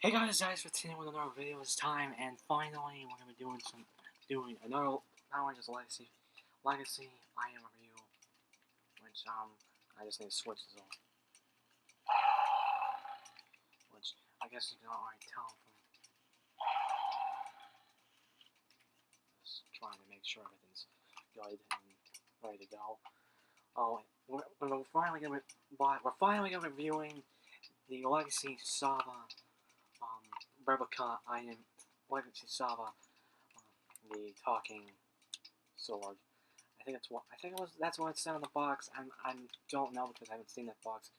Hey guys, for continuing with another video this time, and finally we're gonna be doing another, not only just legacy item review, which I just need to switch this off, which I guess you can already tell from just trying to make sure everything's good and ready to go. Oh, we're finally gonna be reviewing the legacy Saba replica item, legacy Saba, the talking sword. That's what it said on the box. I don't know because I haven't seen that box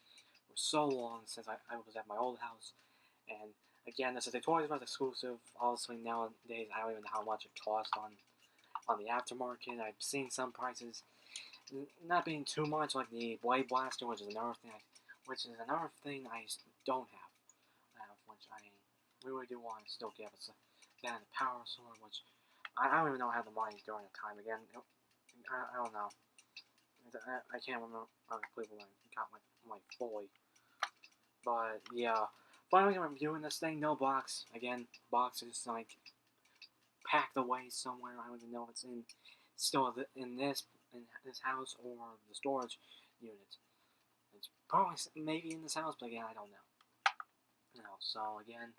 for so long since I was at my old house. And again, this is a Toys R Us exclusive. Obviously nowadays I don't even know how much it costs on the aftermarket. I've seen some prices not being too much, like the Blade Blaster, which is another thing I don't have, which I really do want to still get. It's that the Power Sword, which I don't even know how the money during the time again. I don't know. I can't remember completely when I got my fully. But yeah, finally I'm reviewing this thing. No box. Again, box is like packed away somewhere. I don't even know if it's still in this house or the storage unit. It's probably maybe in this house, but again, I don't know. So again,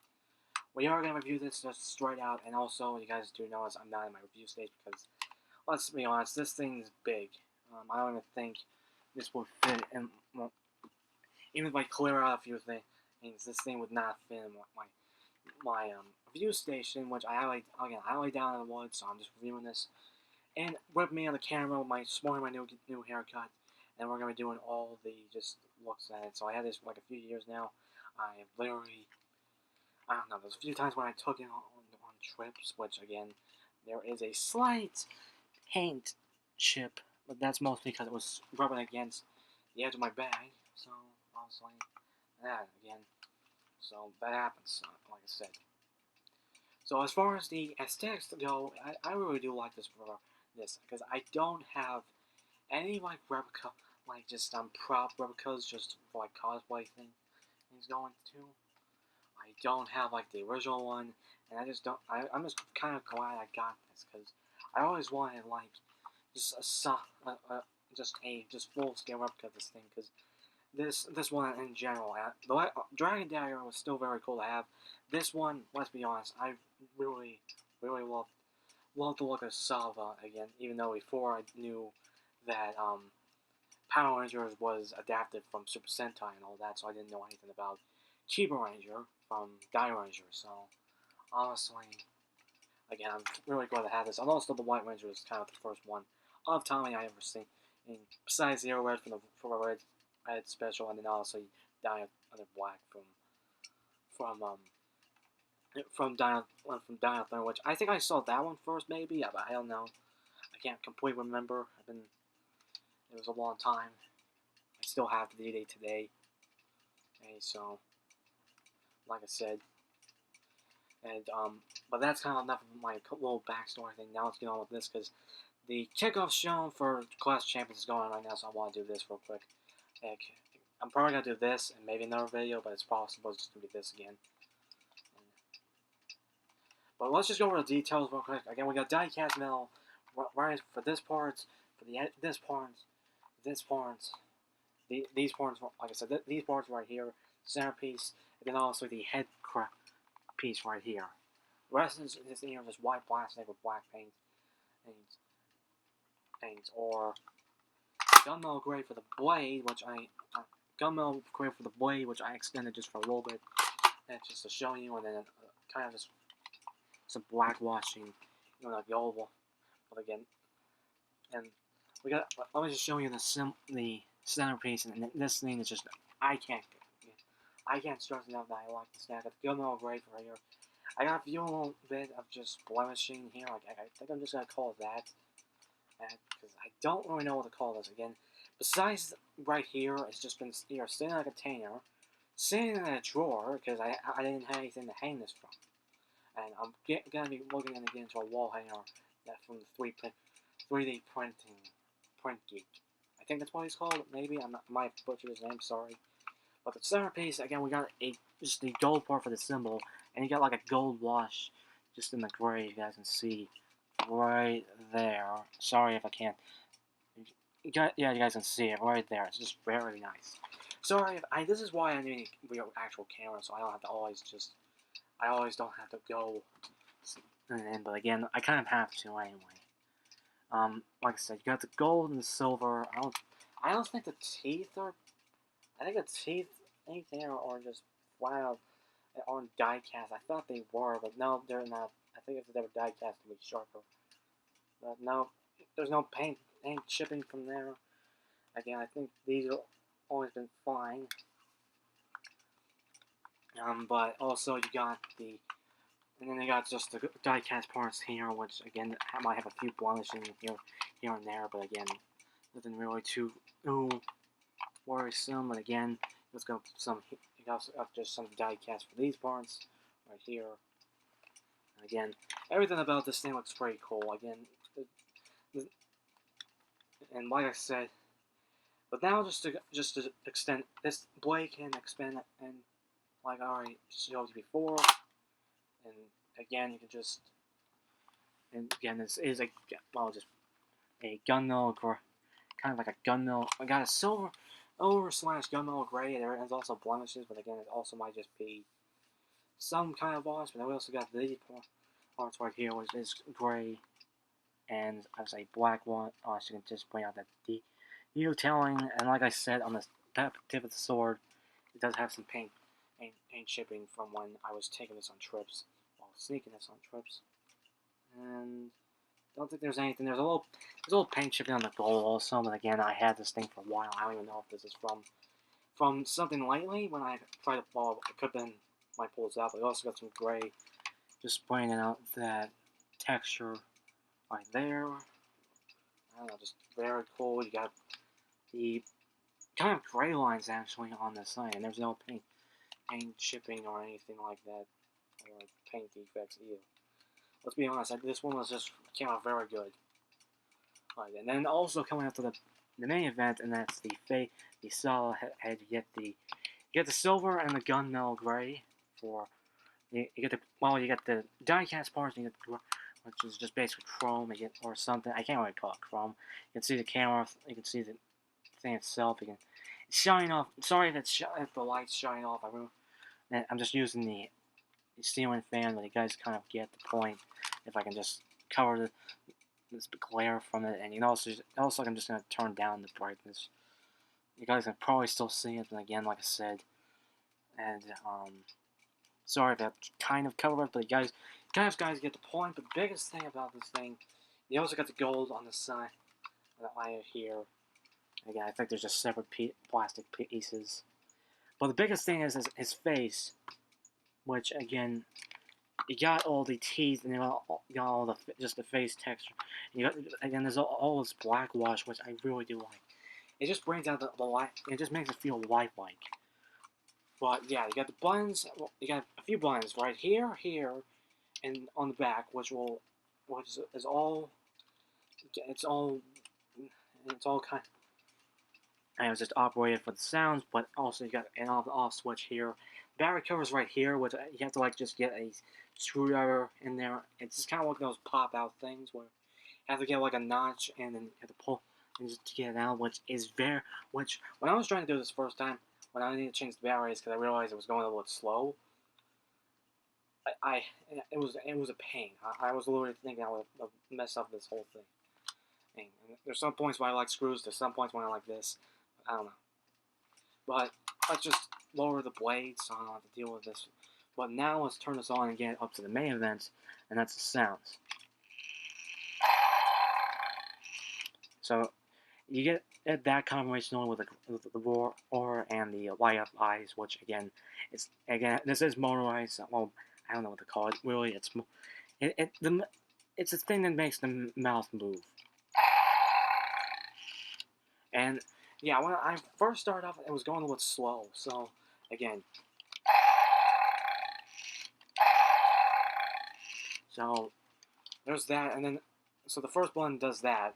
we are gonna review this just straight out, and also you guys do notice I'm not in my review stage because, let's be honest, this thing is big. I don't even think this would fit in. Well, even if I clear out a few things, this thing would not fit in my review station, which I lay down in the woods, so I'm just reviewing this. And with me on the camera, sporting my new haircut, and we're gonna be doing all the just looks at it. So I had this for like a few years now. I have literally, I don't know, there's a few times when I took it on trips, which again, there is a slight paint chip, but that's mostly because it was rubbing against the edge of my bag, so obviously that again, so that happens, like I said. So as far as the aesthetics go, I really do like this because I don't have any like replica, like just prop replicas just for like cosplay things going to. I don't have like the original one, and I just don't. I'm just kind of glad I got this because I always wanted like just just full scale replica of this thing because this one in general, the Dragon Dagger was still very cool to have. This one, let's be honest, I really love the look of Saba again. Even though before I knew that Power Rangers was adapted from Super Sentai and all that, so I didn't know anything about Chiba Ranger from Die Ranger. So honestly, again, I'm really glad to have this. And also, the White Ranger was kind of the first one of Tommy I ever seen. And besides Zero Red for the Red special, and then also Dino Thunder Black from Dino Thunder, which I think I saw that one first, maybe, but I don't know. I can't completely remember. It was a long time. I still have the DVD today. Okay, so like I said, and but that's kind of enough of my little backstory thing. Now let's get on with this because the kickoff show for Clash Champions is going on right now, so I want to do this real quick. I'm probably gonna do this and maybe another video, but it's possible just to do this again. But let's just go over the details real quick. Again, we got die-cast metal right for this part, these parts, like I said, these parts right here, centerpiece, and then also the head piece right here. The rest is just white plastic with black paint, or gunmetal gray for the blade, which I extended just for a little bit, and just to show you, and then kind of just some black washing, like the oval. But again, and let me just show you the centerpiece, and this thing is just, I can't stress enough that I like this stack. It's gunmetal gray for here. I got a few little bit of just blemishing here. Like I think I'm just gonna call it that, because I don't really know what to call this again. Besides, right here, it's just been sitting in a container, sitting in a drawer because I didn't have anything to hang this from, and I'm gonna be looking to get into a wall hanger that from the 3D printing print geek. I think that's what he's called. Maybe I might butcher his name. Sorry, But the centerpiece, again, we got just the gold part for the symbol, and you got like a gold wash just in the gray, you guys can see right there. Sorry if I can't. Yeah, you guys can see it right there. It's just very nice. Sorry, this is why I need a real actual camera, so I don't have to always just. I always don't have to go. But again, I kind of have to anyway. Like I said, you got the gold and the silver. I don't think the teeth are. I think the teeth ain't there or just flat out on die cast. I thought they were, but no, they're not. I think if they were die cast, they'd be sharper. But no, there's no paint chipping from there. Again, I think these have always been fine. But also you got the, and then they got just the die cast parts here, which again might have a few blemishes here and there, but again, nothing really too worrisome. But again, let's go some. You also got just some die cast for these parts right here. And again, everything about this thing looks pretty cool. Again, and like I said, but now just to extend this blade can expand and like I already showed you before. And again, you can just, and again, this is just a gunmetal, kind of like a gunmetal. I got a silver over slash gunmetal gray. There is also blemishes, but again, it also might just be some kind of wash. But we also got these parts right here, which is gray, and I would say black one. So you can just point out that the detailing, and like I said, on the tip of the sword, it does have some paint chipping from when I was taking this on trips, while sneaking this on trips. And I don't think there's anything. There's a little paint chipping on the gold also, but again, I had this thing for a while. I don't even know if this is from something lately when I tried to follow. It could have been my pulls out, but we also got some gray, just pointing out that texture right there. I don't know, just very cool. You got the kind of gray lines actually on the side, and there's no paint chipping or anything like that, or paint defects either. Let's be honest, this one came out very good. Right, and then also coming up to the main event, and that's the Saba head. You get the silver and the gunmetal gray for you get the die cast parts, and you get which is just basically chrome or something. I can't really call it chrome. You can see the camera, you can see the thing itself. You can shine off. Sorry if the lights shine off. I'm just using the ceiling fan, but you guys kind of get the point. If I can just cover this glare from it, and also I'm just gonna turn down the brightness. You guys can probably still see it, and again, like I said, and sorry if that kind of covered it, but you guys get the point. But the biggest thing about this thing, you also got the gold on the side, right here. Again, I think there's just separate plastic pieces. But the biggest thing is his face, which again, you got all the teeth and you got all just the face texture. And you got, again, there's all this black wash, which I really do like. It just brings out the light. It just makes it feel lifelike. But yeah, you got the buttons. You got a few buttons right here, and on the back, which is all. It's all kind. And it was just operated for the sounds, but also you got an off switch here. Battery cover's right here, which you have to like just get a screwdriver in there. It's just kind of like those pop out things where you have to get like a notch and then you have to pull and just to get it out, which when I was trying to do this first time, when I needed to change the batteries because I realized it was going a little slow, it was a pain. I was literally thinking I would mess up this whole thing. And there's some points where I like screws, there's some points when I like this. I don't know. But let's just lower the blade so I don't have to deal with this. But now let's turn this on and get up to the main event, and that's the sounds. So you get that combination only with the roar and the light up eyes, which this is motorized. Well, I don't know what to call it. Really, it's a thing that makes the mouth move. And yeah, when I first started off, it was going a little slow. So again, so there's that, and then so the first button does that,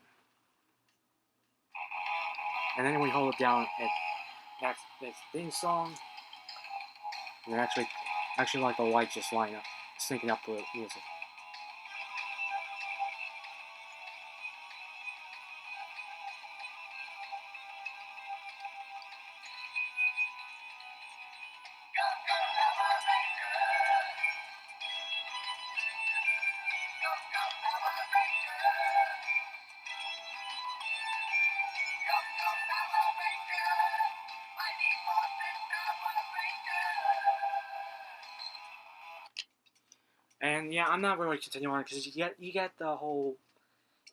and then when we hold it down, that's this theme song. And actually like the light just line up, syncing up with music. And yeah, I'm not really continuing on because you get the whole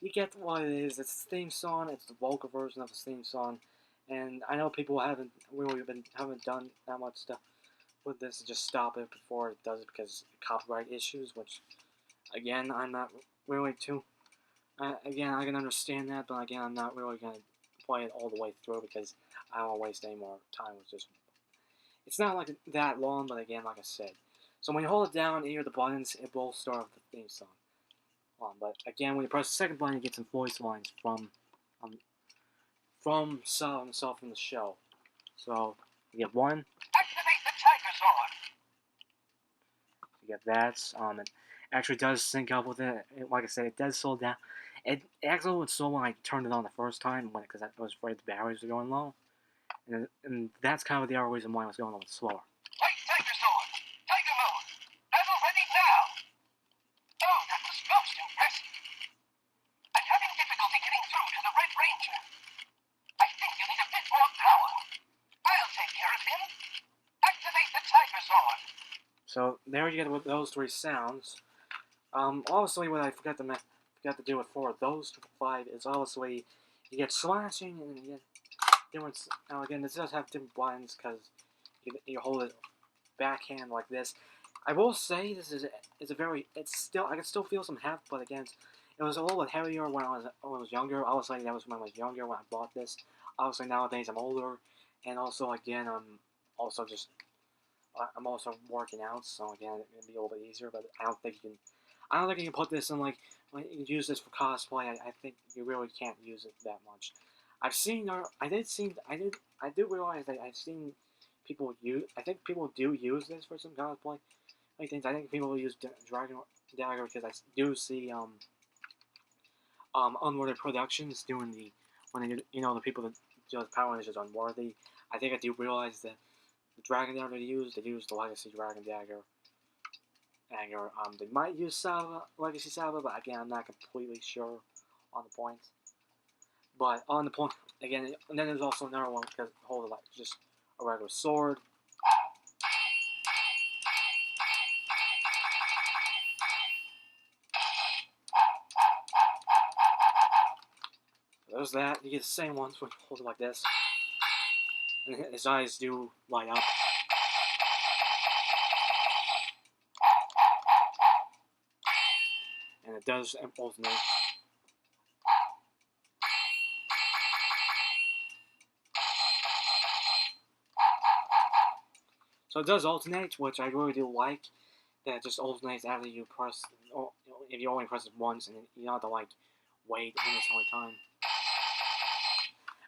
you get what it is. It's the theme song. It's the vocal version of the theme song, and I know people haven't done that much stuff with this. And just stop it before it does it because of copyright issues. Which again, I'm not really too. Again, I can understand that, but again, I'm not really gonna play it all the way through because I don't want to waste any more time with just. It's not like that long, but again, like I said. So when you hold it down and hear the buttons, it will start with the theme song. But again, when you press the second button, you get some voice lines from Saba himself in the show. So you get one. Activate the tiger sword. You get that. It actually does sync up with it. Like I said, it does slow down. It actually would slow when I turned it on the first time because I was afraid the batteries were going low. And that's kind of the other reason why I was going a little slower. Light tiger sword. Tiger mode. Battle ready now. Oh, that was most impressive. I'm having difficulty getting through to the Red Ranger. I think you need a bit more power. I'll take care of him. Activate the tiger sword. So there you get those three sounds. Obviously, what I forgot to do with four of those five is obviously you get slashing and you get different. Now again, this does have different buttons because you hold it backhand like this. I will say this is a very I can still feel some heft, but again, it was a little bit heavier when I was younger. Obviously, that was when I was younger when I bought this. Obviously, nowadays I'm older, and also again I'm also working out, so again it'd be a little bit easier. But I don't think you can put this in like you can use this for cosplay. I think you really can't use it that much. I do realize that I've seen people use. I think people do use this for some cosplay. I think people use Dragon Dagger because I do see Unworthy Productions doing when they the people that do the Power Rangers Unworthy. I think I do realize that the Dragon Dagger they use the Legacy Dragon Dagger. They might use Legacy Saba, but again, I'm not completely sure on the points. But on the point, again, and then there's also another one because hold it like just a regular sword. So there's that. You get the same ones when you hold it like this. And his eyes do light up. And it does alternate. So it does alternate, which I really do like. That it just alternates after you press, if you only press it once, and you don't have to like wait in this whole time.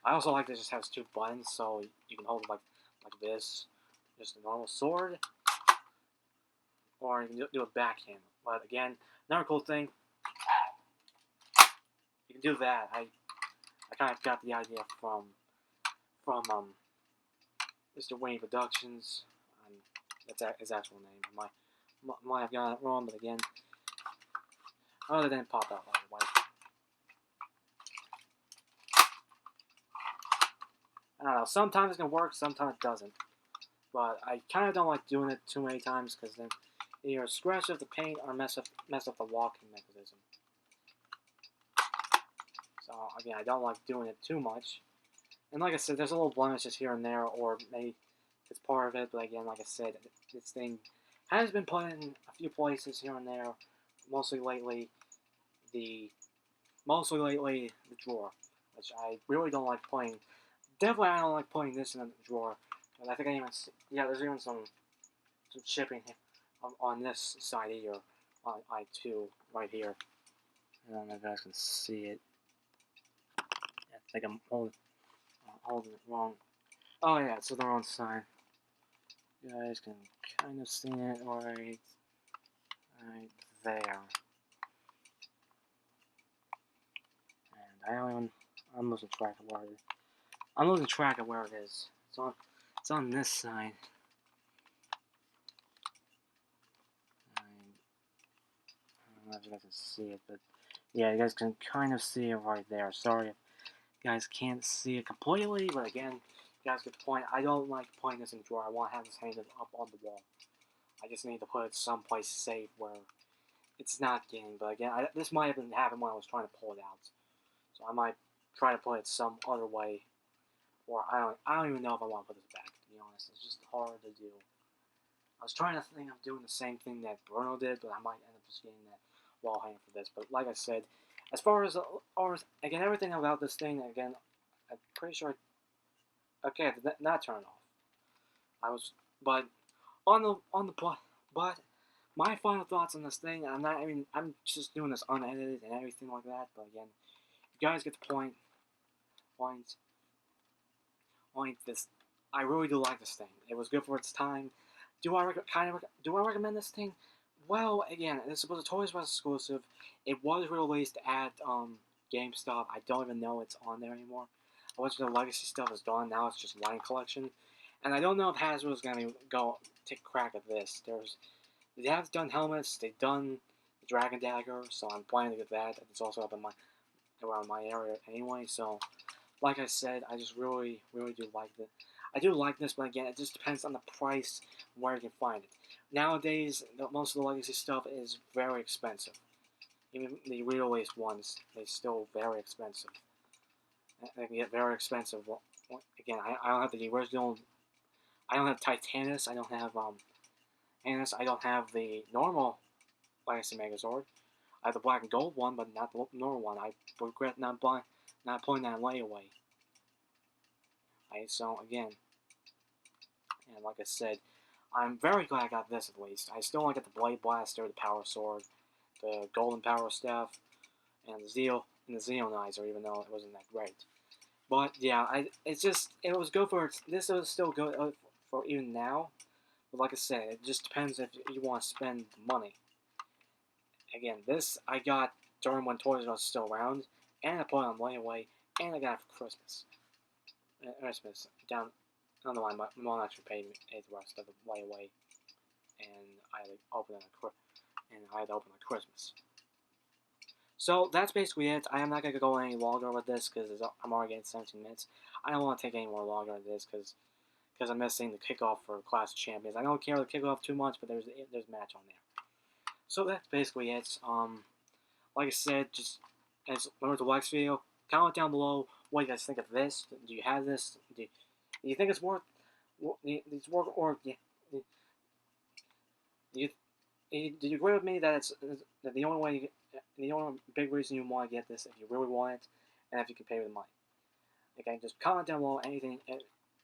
I also like that it just has two buttons, so you can hold it like this, just a normal sword, or you can do a backhand. But again, another cool thing, you can do that. I kind of got the idea from Mr. Wayne Productions. That's his actual name. Might have got it wrong, but again, other than pop out by the way. I don't know. Sometimes it's gonna work, sometimes it doesn't. But I kind of don't like doing it too many times because then either scratch up the paint or mess up the walking mechanism. So again, I don't like doing it too much. And like I said, there's a little blemishes here and there, or maybe it's part of it. But again, like I said, this thing has been put in a few places here and there. Mostly lately, the drawer, which I really don't like playing. Definitely, I don't like putting this in the drawer. And I think I even there's even some shipping here on this side here, on I2 right here. I don't know if you guys can see it. I think I'm holding it wrong. Oh yeah, it's the wrong side. You guys can kind of see it right there. And I'm losing track of where it is. I'm losing track of where it is. It's on this side. I don't know if you guys can see it, but yeah, you guys can kind of see it right there. Sorry if you guys can't see it completely, but again, you guys get the point. I don't like putting this in a drawer. I want to have this hanging up on the wall. I just need to put it someplace safe where it's not getting. But again, this might have been happened when I was trying to pull it out, so I might try to put it some other way, or I don't even know if I want to put this back. To be honest, it's just hard to do. I was trying to think of doing the same thing that Bruno did, but I might end up just getting that wall hanger for this. But like I said, as far as again everything about this thing, again, I'm pretty sure. Okay, not turn off. I was, but on the but my final thoughts on this thing. I'm not. I mean, I'm just doing this unedited and everything like that. But again, you guys get the point. Point. Point. This. I really do like this thing. It was good for its time. Do I do I recommend this thing? Well, again, this was a Toys R Us exclusive. It was released at GameStop. I don't even know it's on there anymore. A bunch of the legacy stuff is gone. Now it's just Line Collection. And I don't know if Hasbro's gonna go take a crack at this. They have done helmets. They've done the Dragon Dagger, so I'm planning to get that. It's also up in around my area anyway. So, like I said, I just really do like it. I do like this, but again, it just depends on the price where you can find it. Nowadays, most of the legacy stuff is very expensive. Even the re-released ones, they're still very expensive. They can get very expensive. Again, I don't have the original. I don't have Titanus. I don't have Anus. I don't have the normal Legacy Megazord. I have the black and gold one, but not the normal one. I regret not putting that layaway. Right, so again, and like I said, I'm very glad I got this at least. I still want to get the Blade Blaster, the Power Sword, the Golden Power Staff, and the Xeonizer, even though it wasn't that great. But yeah, it was good for this is still good for even now. But like I said, it just depends if you want to spend the money. Again, this I got during when Toys R Us was still around, and I put it on layaway, and I got it for Christmas. Christmas down the line, my mom actually paid me the rest of the layaway, and I had to open it on Christmas. So that's basically it. I am not gonna go any longer with this because I'm already getting 17 minutes. I don't want to take any more longer with this because I'm missing the kickoff for Clash of Champions. I don't care the kickoff too much, but there's a match on there. So that's basically it. Like I said, just remember to like this video. Comment down below what you guys think of this. Do you have this? Do you think it's worth? It's worth, or yeah, you did you agree with me that that the only way the only big reason you want to get this if you really want it, and if you can pay with the money. Okay, just comment down below anything.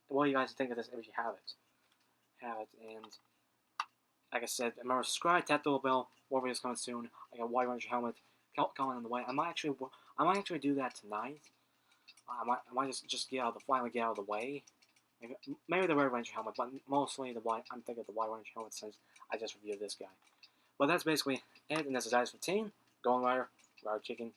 What you guys think of this if you have it, and like I said, remember subscribe, tap the little bell. More videos coming soon. I got White Ranger helmet coming on the way. I might actually do that tonight. I might just finally get out of the way. Maybe the Red Ranger helmet, but mostly I'm thinking of the White Ranger helmet since I just reviewed this guy. But that's basically it, and this is Ice 15, Golden Rider, Rider Chicken.